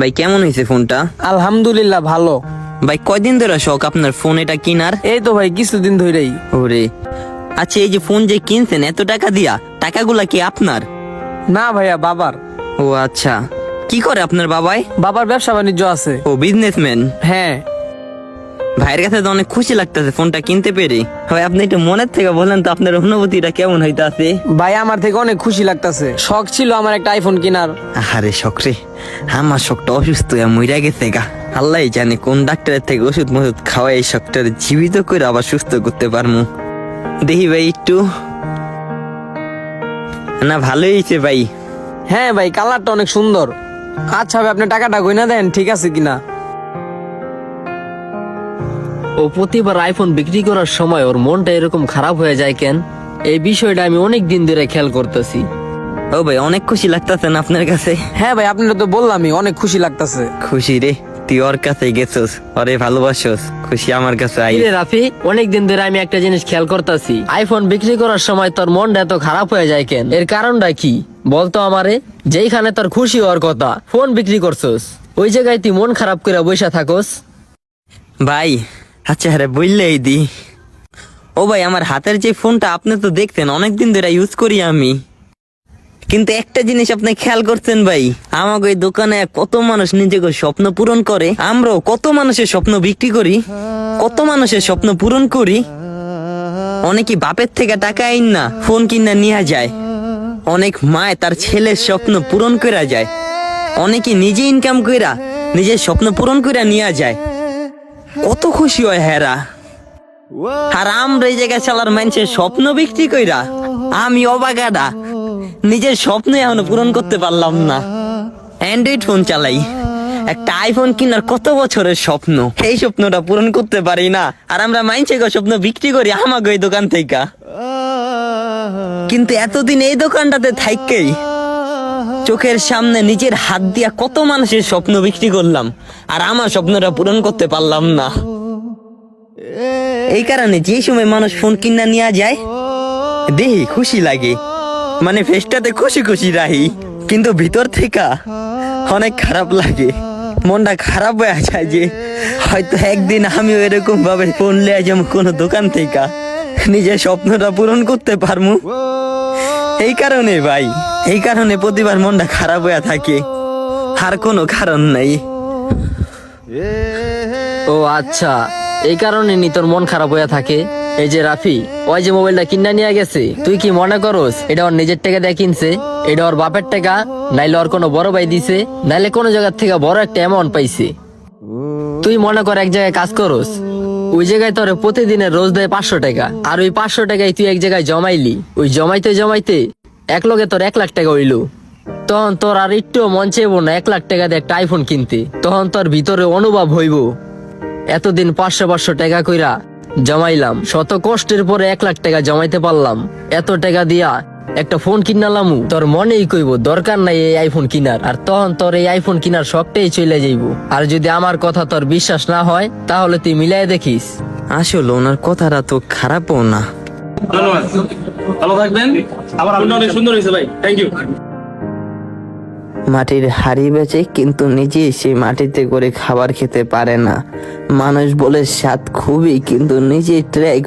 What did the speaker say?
ভাই কেমন হয়েছে ফোনটা? আলহামদুলিল্লাহ ভালো। ভাই কয়দিন ধরে শখ আপনার ফোন এটা কিনার? এই তো ভাই কিছুদিন ধরেই। ওরে আচ্ছা, এই যে ফোন যে কিনছেন এত টাকা দিয়া, টাকাগুলা কি আপনার? না ভাইয়া বাবার। ও আচ্ছা, কি করে আপনার বাবাই? বাবার ব্যবসা বাণিজ্য আছে। ও বিজনেসম্যান। হ্যাঁ ভাইয়ের কাছে তো অনেক খুশি লাগতেছে ফোনটা কিনতে পেরে। ভাই আপনি একটু মনের থেকে বলেন তো আপনার অনুভূতিটা কেমন হইতাছে? ভাই আমার থেকে অনেক খুশি লাগতাছে। শখ ছিল আমার একটা আইফোন কেনার। আরে শখ রে, আমার শখটা অসুস্থ হয়ে মইরা গেছে গা। আল্লাহ জানে কোন ডাক্তারের থেকে ওষুধ মষুধ খাওয়া এই শখটার জীবিত করে আবার সুস্থ করতে পারমু। দেখি ভাই একটু। না ভালোই হয়েছে ভাই। হ্যাঁ ভাই কালারটা অনেক সুন্দর। আচ্ছা ভাই আপনি টাকাটা গয়না দেন, ঠিক আছে কিনা। ও প্রতিবার আইফোন বিক্রি করার সময় ওর মনটা এরকম খারাপ হয়ে যায় কেন? এই বিষয়টা আমি অনেক দিন ধরে খেয়াল করতেছি। ও ভাই অনেক খুশি লাগতাছে না আপনার কাছে? হ্যাঁ ভাই আপনারা তো বললামই অনেক খুশি লাগতাছে। খুশি রে, তুই ওর কাছে গেছস, ওরে ভালোবাসোস, খুশি আমার কাছে আই। কিরে রাফি, অনেক দিন ধরে আমি একটা জিনিস খেয়াল করতেছি, আইফোন বিক্রি করার সময় তোর মনটা এত খারাপ হয়ে যায় কেন? এর কারণটা কি বলতো আমারে? যেইখানে তোর খুশি হওয়ার কথা ফোন বিক্রি করছস, ওই জায়গায় তুই মন খারাপ করে বসে থাকস। ভাই আচ্ছা আরে বললেই দি। ও ভাই আমার হাতের যে ফোনটা আপনি তো দেখতেন অনেকদিন ধরে ইউজ করি আমি, কিন্তু একটা জিনিস আপনি খেয়াল করছেন ভাই, আমাকে ওই দোকানে কত মানুষ নিজেকে স্বপ্ন পূরণ করে, আমরাও কত মানুষের স্বপ্ন বিক্রি করি, কত মানুষের স্বপ্ন পূরণ করি। অনেকে বাপের থেকে টাকা আইন না ফোন কিনা নিয়ে যায়, অনেক মায় তার ছেলের স্বপ্ন পূরণ করা যায়, অনেকে নিজে ইনকাম কইরা নিজের স্বপ্ন পূরণ কইরা নিয়ে যায়। কত খুশি হয় হেরা। আর আমরা এই জায়গায় চালার মানুষের স্বপ্ন বিক্রি কইরা আমি অবাগাডা নিজের স্বপ্ন এখনো পূরণ করতে পারলাম না। অ্যান্ড্রয়েড ফোন চালাই, একটা আইফোন কেনার কত বছরের স্বপ্ন, এই স্বপ্নটা পূরণ করতে পারি না। আর আমরা মাইনছে স্বপ্ন বিক্রি করি আমাকে ওই দোকান থেকে। কিন্তু এতদিন এই দোকানটাতে থাইকেই চোখের সামনে নিজের হাত দিয়া কত মানুষের স্বপ্ন বিক্রি করলাম, আর আমার স্বপ্নটা পূরণ করতে পারলাম না। এই কারণে যে সময় মানুষ ফোন কিনা নিয়ে যায় দেখি খুশি লাগে, মানে ফেসটাতে খুশি খুশি রাহি, কিন্তু ভিতর থেকে অনেক খারাপ লাগে। মনটা খারাপ হয়ে যায় যে হয়তো একদিন আমিও এরকম ভাবে ফোন লিয়ে যাবো কোনো দোকান থেকে, নিজের স্বপ্নটা পূরণ করতে পারবো। এই কারণে ভাই, এই কারণে প্রতিবার মনটা খারাপ হয়ে থাকে, আর কোনো কারণ নাই। ও আচ্ছা, এই কারণে নি তোর মন খারাপ হয়ে থাকে। এই যে রাফি, ওই যে মোবাইলটা কিনা নিয়ে গেছে, তুই কি মনে করস এটা ওর নিজের টাকা দিয়ে কিনছে? এটা ওর বাপের টাকা, নাইলে ওর কোনো বড় ভাই দিছে, নাইলে কোনো জায়গার থেকে বড় একটা অ্যামাউন্ট পাইছে। তুই মনে কর এক জায়গায় কাজ করস, ওই জায়গায় তোর প্রতিদিনের রোজ দেয় 500 টাকা, আর ওই 500 টাকায় তুই এক জায়গায় জমাইলি, ওই জমাইতে জমাইতে এক লগে তোর 1 লাখ টাকা হইলো। তখন তোর আর একটু মন চাইবো না 1 লাখ টাকা দিয়ে একটা আইফোন কিনতে। তখন তোর ভিতরে অনুভব হইব, এতদিন 500 টাকা কইরা জমাইলাম, শত কষ্টের পরে 1 লাখ টাকা জমাইতে পারলাম, এত টাকা দিয়া একটা ফোন কিনালাম। তোর মনেই কইব দরকার নাই এই আইফোন কিনার, আর তখন তোর এই আইফোন কিনার শখটাই চলে যাইব। আর যদি আমার কথা তোর বিশ্বাস না হয় তাহলে তুই মিলাই দেখিস। আসলে ওনার কথাটা তো খারাপও না। ধন্যবাদ, ভালো থাকবেন। আবার অনেক সুন্দর হয়েছে ভাই, থ্যাংক ইউ। মাটির হাড়ি বেচে কিন্তু নিজে সেই মাটিতে করে খাবার খেতে পারে না। মানুষ বলে স্বাদ খুবই, কিন্তু নিজে ট্রাই